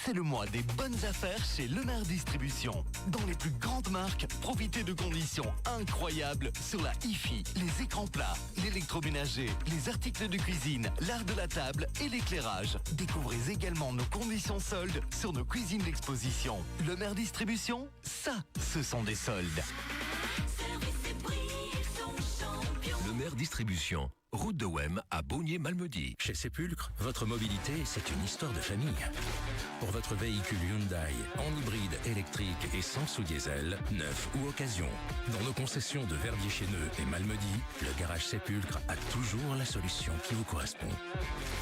C'est le mois des bonnes affaires chez Lemaire Distribution. Dans les plus grandes marques, profitez de conditions incroyables sur la hi-fi, les écrans plats, l'électroménager, les articles de cuisine, l'art de la table et l'éclairage. Découvrez également nos conditions soldes sur nos cuisines d'exposition. Lemaire Distribution, ça, ce sont des soldes. Lemaire Distribution, route de Wem à Beaunier-Malmedy. Chez Sépulcre, votre mobilité, c'est une histoire de famille. Pour votre véhicule Hyundai, en hybride, électrique et sans ou diesel, neuf ou occasion. Dans nos concessions de Verviers-Chêneux et Malmedy, le garage Sépulcre a toujours la solution qui vous correspond.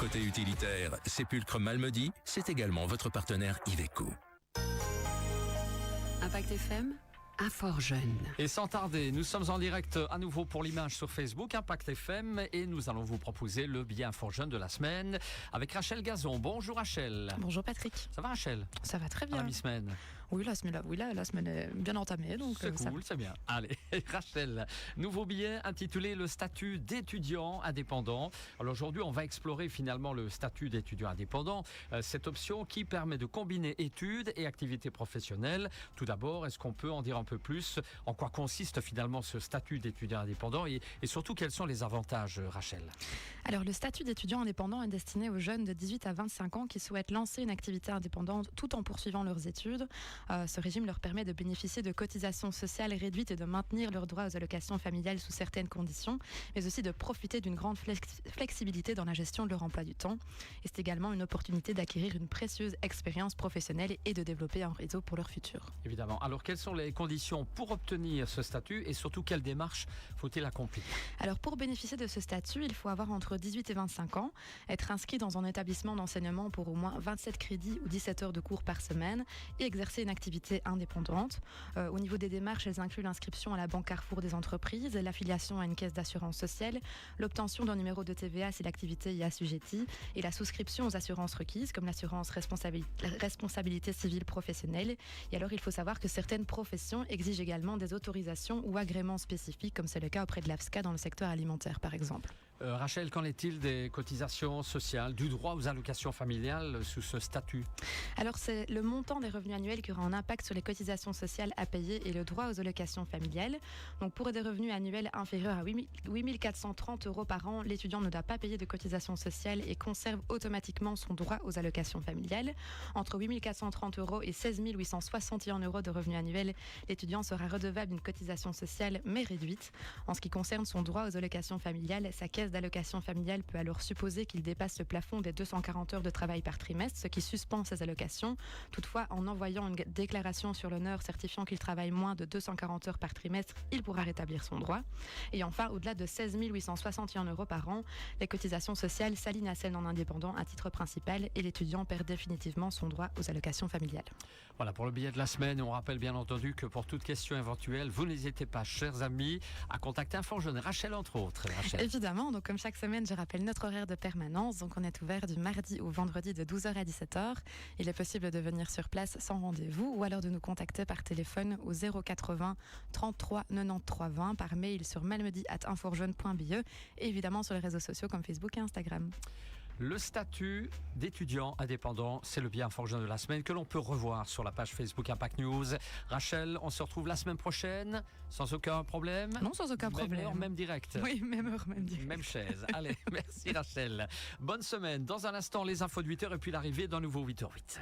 Côté utilitaire, Sépulcre Malmedy, c'est également votre partenaire Iveco. Impact FM, Infort Jeune. Et sans tarder, nous sommes en direct à nouveau pour l'image sur Facebook, Impact FM, et nous allons vous proposer le billet Infort Jeune de la semaine avec Rachel Gazon. Bonjour Rachel. Bonjour Patrick. Ça va Rachel? Ça va très À bien. la mi-semaine. Oui, la semaine est bien entamée. Donc c'est cool, c'est bien. Allez, Rachel, nouveau billet intitulé le statut d'étudiant indépendant. Alors aujourd'hui, on va explorer finalement le statut d'étudiant indépendant, cette option qui permet de combiner études et activités professionnelles. Tout d'abord, est-ce qu'on peut en dire un peu plus en quoi consiste finalement ce statut d'étudiant indépendant et surtout quels sont les avantages, Rachel? Alors le statut d'étudiant indépendant est destiné aux jeunes de 18 à 25 ans qui souhaitent lancer une activité indépendante tout en poursuivant leurs études. Ce régime leur permet de bénéficier de cotisations sociales réduites et de maintenir leurs droits aux allocations familiales sous certaines conditions, mais aussi de profiter d'une grande flexibilité dans la gestion de leur emploi du temps. Et c'est également une opportunité d'acquérir une précieuse expérience professionnelle et de développer un réseau pour leur futur. Évidemment. Alors quelles sont les conditions pour obtenir ce statut et surtout quelles démarches faut-il accomplir? Alors pour bénéficier de ce statut, il faut avoir entre 18 et 25 ans, être inscrit dans un établissement d'enseignement pour au moins 27 crédits ou 17 heures de cours par semaine et exercer une activité indépendante. Au niveau des démarches, elles incluent l'inscription à la Banque Carrefour des entreprises, l'affiliation à une caisse d'assurance sociale, l'obtention d'un numéro de TVA si l'activité y est assujettie et la souscription aux assurances requises comme l'assurance responsabilité civile professionnelle. Et alors il faut savoir que certaines professions exigent également des autorisations ou agréments spécifiques comme c'est le cas auprès de l'AFSCA dans le secteur alimentaire par exemple. Rachel, qu'en est-il des cotisations sociales, du droit aux allocations familiales sous ce statut? Alors c'est le montant des revenus annuels qui aura un impact sur les cotisations sociales à payer et le droit aux allocations familiales. Donc pour des revenus annuels inférieurs à 8 430 € par an, l'étudiant ne doit pas payer de cotisations sociales et conserve automatiquement son droit aux allocations familiales. Entre 8 430 € et 16 861 € de revenus annuels, l'étudiant sera redevable d'une cotisation sociale mais réduite. En ce qui concerne son droit aux allocations familiales, sa caisse d'allocation familiale peut alors supposer qu'il dépasse le plafond des 240 heures de travail par trimestre, ce qui suspend ses allocations. Toutefois, en envoyant une déclaration sur l'honneur certifiant qu'il travaille moins de 240 heures par trimestre, il pourra rétablir son droit. Et enfin, au-delà de 16 861 € par an, les cotisations sociales s'alignent à celles d'un indépendant à titre principal et l'étudiant perd définitivement son droit aux allocations familiales. Voilà pour le billet de la semaine. On rappelle bien entendu que pour toute question éventuelle, vous n'hésitez pas, chers amis, à contacter Infort Jeune. Rachel, entre autres. Rachel. Évidemment, donc comme chaque semaine, je rappelle notre horaire de permanence. Donc on est ouvert du mardi au vendredi de 12h à 17h. Il est possible de venir sur place sans rendez-vous ou alors de nous contacter par téléphone au 080 33 93 20, par mail sur malmedy@inforjeune.be et évidemment sur les réseaux sociaux comme Facebook et Instagram. Le statut d'étudiant indépendant, c'est le bien Infort Jeune de la semaine que l'on peut revoir sur la page Facebook Impact News. Rachel, on se retrouve la semaine prochaine, sans aucun problème? Non, sans aucun problème. Même heure, même direct. Oui, même heure, même direct. Même chaise. Allez, merci Rachel. Bonne semaine. Dans un instant, les infos de 8h et puis l'arrivée d'un nouveau 8h08.